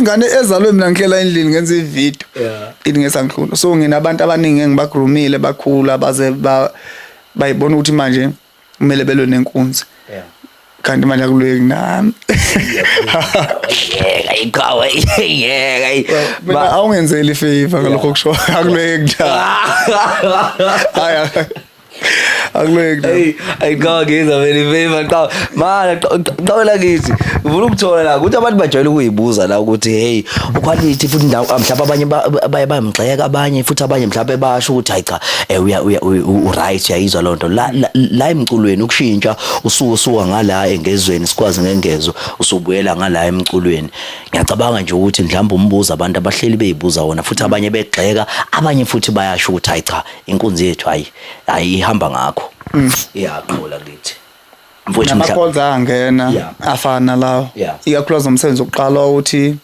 ingane ezalwe mina ngihlela endlini ngenza ivideo ingesangihlula so nginabantu abaningi engibagrumile bakhula baze bayibona ukuthi manje kumele belwe nenkunzi kanti manje akulweki nami Ayikawa mina awungenzeli favor ngalokho kusho akulweki haya akulweki ayikawa ngeza vele favor cha mana qawela kithi ufuna ukuthola la ukuthi abantu bajwayele ukuyibuza la ukuthi hey uquality futhi indawo mhlawumbe abanye bayamgxeka abanye futhi abanye mhlawumbe basho ukuthi hayi cha u right uyayizwa lonto la emculweni ukushintsha usuka ngala engezweni sikwazi ngengezo usubuyela ngala emculweni ngiyacabanga nje ukuthi mhlawumbe umbuzo abantu abahleli beyibuza wona futhi abanye begxeka abanye futhi bayasho ukuthi hayi cha inkunzi yethu hayi ihamba ngakho iyaqola kithi mfowethu nama calls angena afana lawo ikakhulukazi umsebenzi oqala ukuthi